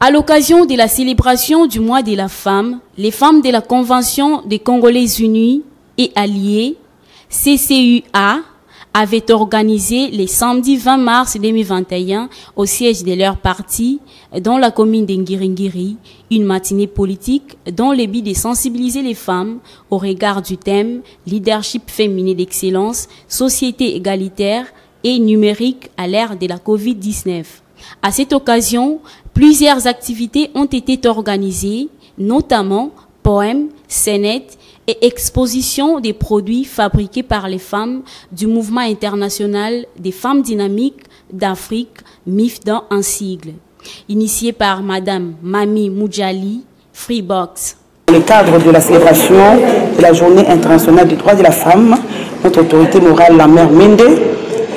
À l'occasion de la célébration du mois de la femme, les femmes de la Convention des Congolais Unis et Alliés, CCUA, avaient organisé le samedi 20 mars 2021 au siège de leur parti dans la commune d'Ngiringiri, une matinée politique dont le but de sensibiliser les femmes au regard du thème « Leadership féminin d'excellence, société égalitaire et numérique à l'ère de la Covid-19 ». À cette occasion, plusieurs activités ont été organisées, notamment poèmes, scénettes et expositions des produits fabriqués par les femmes du mouvement international des femmes dynamiques d'Afrique, MIFDA en sigle, initié par Madame Mami Moudjali, Freebox. Dans le cadre de la célébration de la Journée internationale des droits de la femme, notre autorité morale, la mère Mende,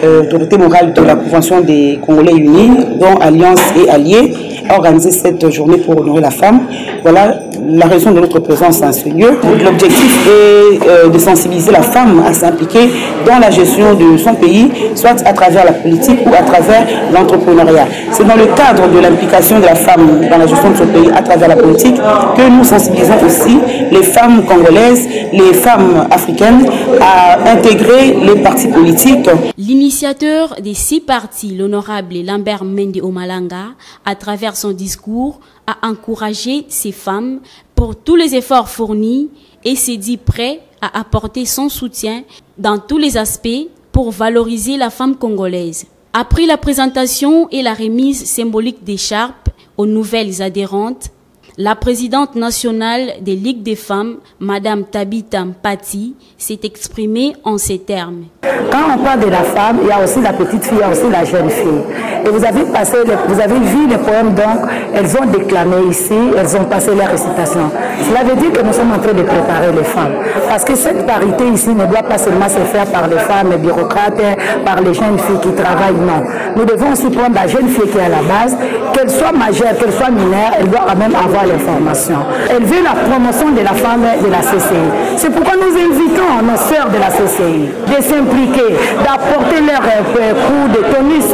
autorité morale de la Convention des Congolais Unis, dont Alliance et Alliés, a organisé cette journée pour honorer la femme. Voilà la raison de notre présence dans ce lieu. L'objectif est de sensibiliser la femme à s'impliquer dans la gestion de son pays, soit à travers la politique ou à travers l'entrepreneuriat. C'est dans le cadre de l'implication de la femme dans la gestion de son pays à travers la politique que nous sensibilisons aussi les femmes congolaises, les femmes africaines à intégrer les partis politiques. L'initiateur des 6 partis, l'honorable Lambert Mende Omalanga, à travers son discours, a encouragé ces femmes pour tous les efforts fournis et s'est dit prêt à apporter son soutien dans tous les aspects pour valoriser la femme congolaise. Après la présentation et la remise symbolique d'écharpes aux nouvelles adhérentes, la présidente nationale des Ligues des femmes, Madame Tabita Mpati, s'est exprimée en ces termes. Quand on parle de la femme, il y a aussi la petite fille, il y a aussi la jeune fille. Et vous avez vu les poèmes, donc, elles ont déclamé ici, elles ont passé leur récitation. Cela veut dire que nous sommes en train de préparer les femmes. Parce que cette parité ici ne doit pas seulement se faire par les femmes bureaucrates, par les jeunes filles qui travaillent, non. Nous devons aussi prendre la jeune fille qui est à la base, qu'elle soit majeure, qu'elle soit mineure, elle doit quand même avoir l'information. Elle veut la promotion de la femme de la CCI. C'est pourquoi nous invitons nos sœurs de la CCI de s'impliquer, d'apporter leur coup de tonus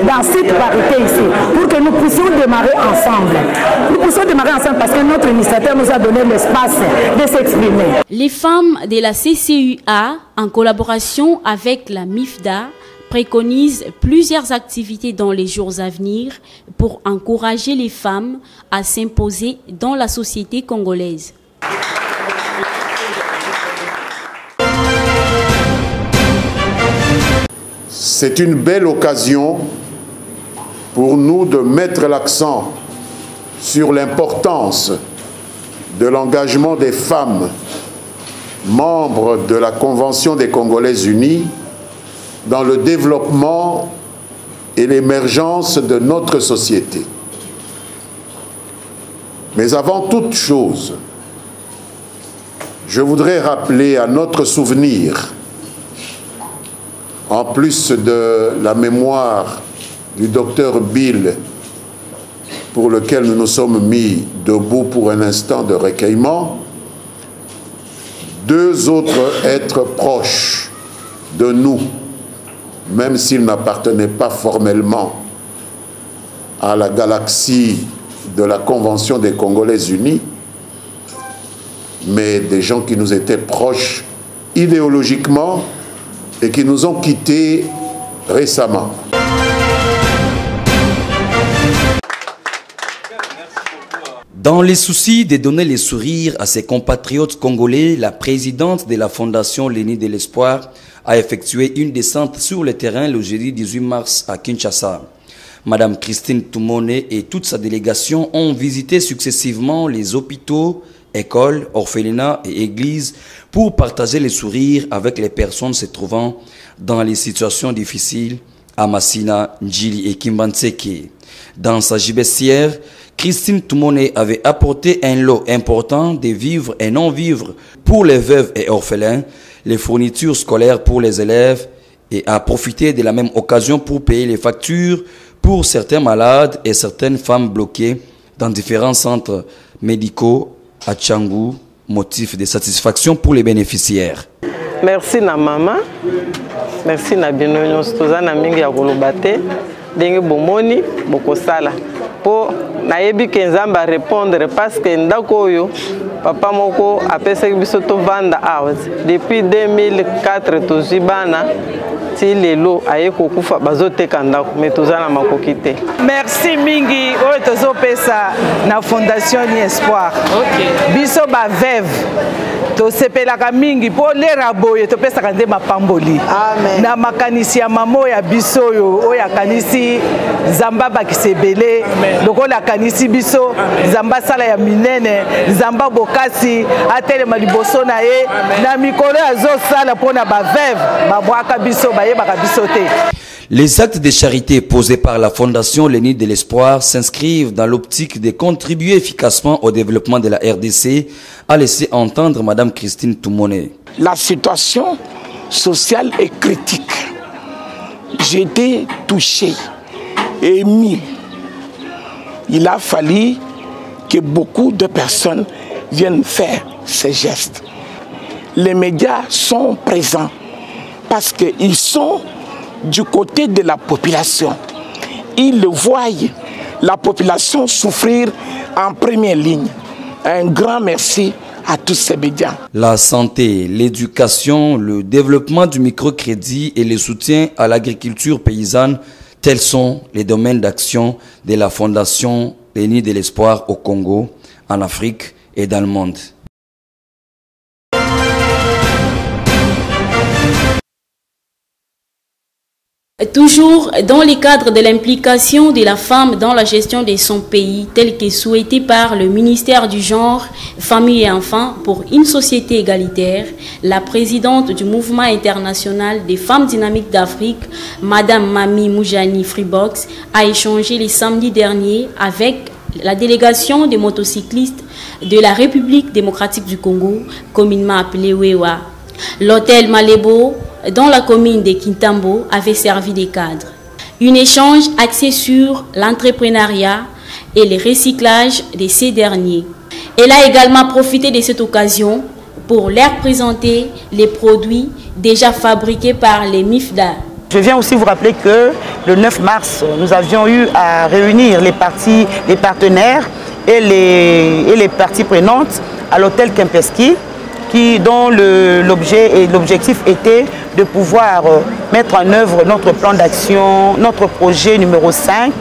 dans cette parité ici, pour que nous puissions démarrer ensemble. Nous puissions démarrer ensemble parce que notre initiateur nous a donné l'espace de s'exprimer. Les femmes de la CCUA, en collaboration avec la MIFDA, préconise plusieurs activités dans les jours à venir pour encourager les femmes à s'imposer dans la société congolaise. C'est une belle occasion pour nous de mettre l'accent sur l'importance de l'engagement des femmes membres de la Convention des Congolais Unis dans le développement et l'émergence de notre société. Mais avant toute chose, je voudrais rappeler à notre souvenir, en plus de la mémoire du docteur Bill, pour lequel nous nous sommes mis debout pour un instant de recueillement, 2 autres êtres proches de nous, même s'ils n'appartenaient pas formellement à la galaxie de la Convention des Congolais Unis, mais des gens qui nous étaient proches idéologiquement et qui nous ont quittés récemment. Dans les soucis de donner les sourires à ses compatriotes congolais, la présidente de la Fondation L'Eni de l'Espoir a effectué une descente sur le terrain le jeudi 18 mars à Kinshasa. Madame Christine Tumone et toute sa délégation ont visité successivement les hôpitaux, écoles, orphelinats et églises pour partager les sourires avec les personnes se trouvant dans les situations difficiles à Massina, Njili et Kimbanseke. Dans sa gibecière, Christine Tumone avait apporté un lot important de vivres et non-vivres pour les veuves et orphelins, les fournitures scolaires pour les élèves et a profité de la même occasion pour payer les factures pour certains malades et certaines femmes bloquées dans différents centres médicaux à Tchangou, motif de satisfaction pour les bénéficiaires. Merci na maman, merci na bino stozana mingi ya kolobate, dengue bomoni bokosala. Po nayebi ke nzamba répondre parce que ndako oyo papa moko apesaki biso to vanda out depuis 2004 tozibana ti lelo aye kokufa bazoteka ndako mais tozana makoki te. Merci mingi oyo tozopesa na Fondation L'Eni Espoir. Biso ba veuve tosepelaka mingi po lera boye topesaka nde mapamboli. Amen. Na makanisi ya mamo ya biso oyo akanisi Zamba bakisebele lokola akanisi biso Zamba sala ya minene Zamba bokasi atelema liboso na ye na mikolo azosala pona ba veuve babwaka biso bayebaka biso te. Les actes de charité posés par la Fondation L'Eni de l'Espoir s'inscrivent dans l'optique de contribuer efficacement au développement de la RDC, a laissé entendre Madame Christine Tumone. La situation sociale est critique. J'ai été touché, ému. Il a fallu que beaucoup de personnes viennent faire ces gestes. Les médias sont présents parce qu'ils sont du côté de la population. Ils voient la population souffrir en première ligne. Un grand merci à tous ces médias. La santé, l'éducation, le développement du microcrédit et le soutien à l'agriculture paysanne, tels sont les domaines d'action de la Fondation L'Eni de l'Espoir au Congo, en Afrique et dans le monde. Toujours dans le cadre de l'implication de la femme dans la gestion de son pays, tel que souhaité par le ministère du Genre, Famille et Enfants pour une société égalitaire, la présidente du mouvement international des femmes dynamiques d'Afrique, Madame Mami Moujani Freebox, a échangé le samedi dernier avec la délégation des motocyclistes de la République démocratique du Congo, communément appelée WEWA. L'hôtel Malebo, dans la commune de Kintambo, avait servi de cadre. Un échange axé sur l'entrepreneuriat et le recyclage de ces derniers. Elle a également profité de cette occasion pour leur présenter les produits déjà fabriqués par les MIFDA. Je viens aussi vous rappeler que le 9 mars, nous avions eu à réunir les partenaires et les parties prenantes à l'hôtel Kempinski, dont l'objet et l'objectif était de pouvoir mettre en œuvre notre plan d'action, notre projet numéro 5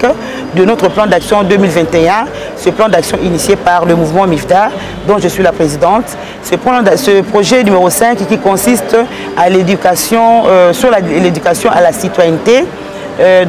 de notre plan d'action 2021, ce plan d'action initié par le mouvement MIFDA, dont je suis la présidente. Ce projet numéro 5 qui consiste à l'éducation, sur l'éducation à la citoyenneté,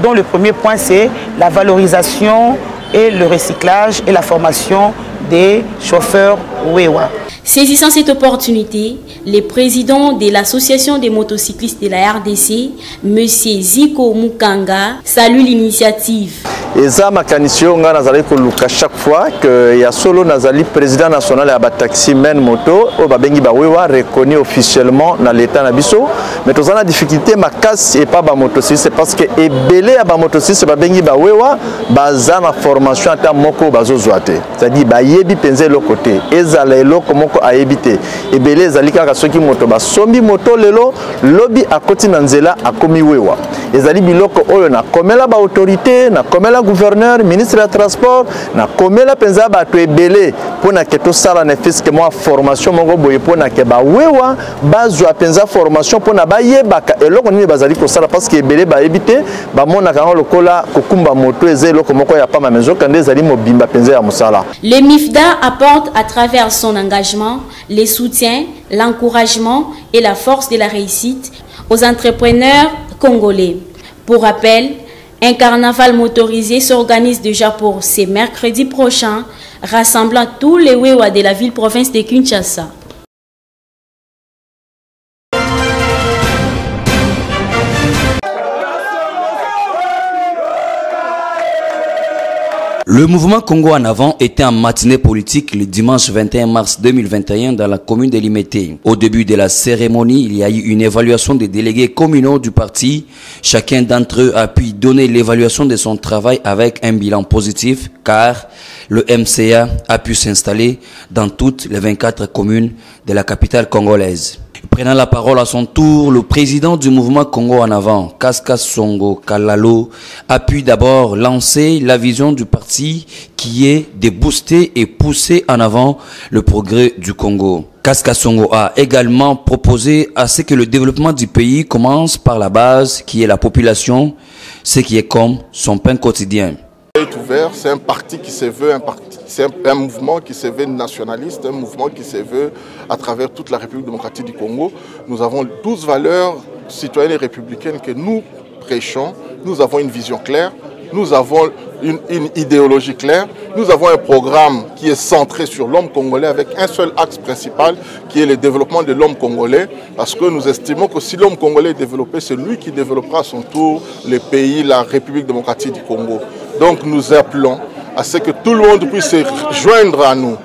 dont le premier point c'est la valorisation et le recyclage et la formation des chauffeurs WEWA. Saisissant cette opportunité, le président de l'association des motocyclistes de la RDC, M. Ziko Mukanga, salue l'initiative. Eza makanisio nga nazali koluka chaque fois que ya solo nazali président national ya ba taxi men moto o babengi ba WEWA reconnu officiellement na l'état na biso, mais tozana difficulté makasi et pas ba motocycliste parce que ebele ya ba motocycliste babengi ba WEWA baza na formation ata moko bazozwa te, c'est-à-dire ba yebi penze le côté ezala eloko moko ayebite ebele ezali kaka soki moto basombi moto lelo lobi akoti na nzela akomi wewa ezali biloko oyo na komela ba autorité na komela gouverneur ministre ya transport na komela penza bato ebele pona ke to sala na fiske mo formation moko boye pona ke ba wewa bazwa penza formation pona bayebaka eloko nini bazali ko sala parce que ebele ba ebite ba mona ka lokola kokumba moto ezeli eloko moko ya pa ma maison kande ezali mobimba penza ya musala. Le MIFDA apporte à travers son engagement les soutiens, l'encouragement et la force de la réussite aux entrepreneurs congolais. Pour rappel, un carnaval motorisé s'organise déjà pour ce mercredi prochain, rassemblant tous les Wewa de la ville-province de Kinshasa. Le mouvement Congo en avant était en matinée politique le dimanche 21 mars 2021 dans la commune de Limete. Au début de la cérémonie, il y a eu une évaluation des délégués communaux du parti. Chacun d'entre eux a pu donner l'évaluation de son travail avec un bilan positif car le MCA a pu s'installer dans toutes les 24 communes de la capitale congolaise. Prenant la parole à son tour, le président du mouvement Congo en avant, Kaska Songo Kalalo, a pu d'abord lancer la vision du parti qui est de booster et pousser en avant le progrès du Congo. Kaska Songo a également proposé à ce que le développement du pays commence par la base qui est la population, ce qui est comme son pain quotidien. C'est un parti qui se veut un parti. C'est un mouvement qui se veut nationaliste, un mouvement qui se veut à travers toute la République démocratique du Congo. Nous avons 12 valeurs citoyennes et républicaines que nous prêchons. Nous avons une vision claire, nous avons une idéologie claire, nous avons un programme qui est centré sur l'homme congolais avec un seul axe principal qui est le développement de l'homme congolais parce que nous estimons que si l'homme congolais est développé, c'est lui qui développera à son tour le pays, la République démocratique du Congo. Donc nous appelons à ce que tout le monde puisse se joindre à nous.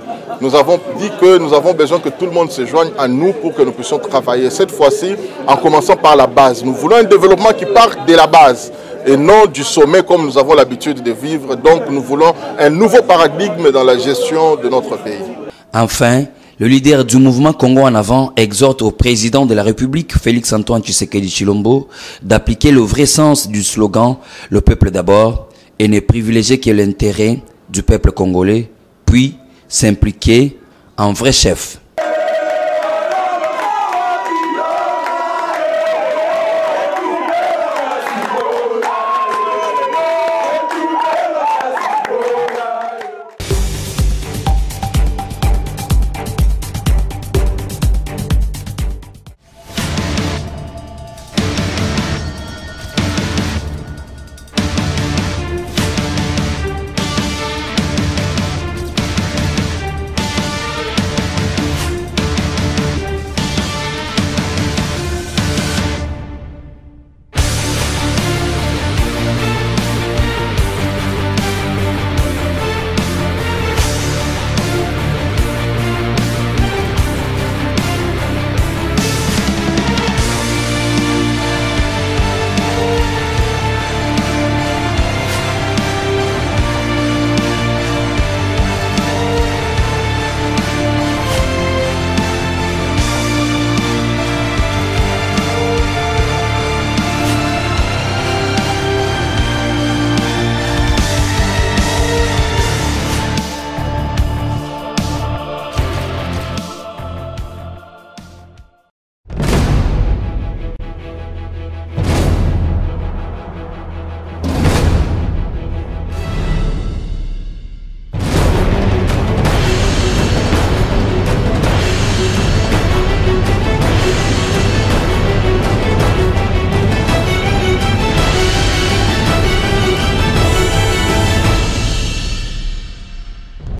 Nous avons dit que nous avons besoin que tout le monde se joigne à nous pour que nous puissions travailler. Cette fois-ci, en commençant par la base. Nous voulons un développement qui parte de la base et non du sommet comme nous avons l'habitude de vivre. Donc nous voulons un nouveau paradigme dans la gestion de notre pays. Enfin, le leader du mouvement Congo en avant exhorte au président de la République, Félix-Antoine Tshisekedi Tshilombo, d'appliquer le vrai sens du slogan « Le peuple d'abord » et ne privilégier que l'intérêt du peuple congolais, puis s'impliquer en vrai chef.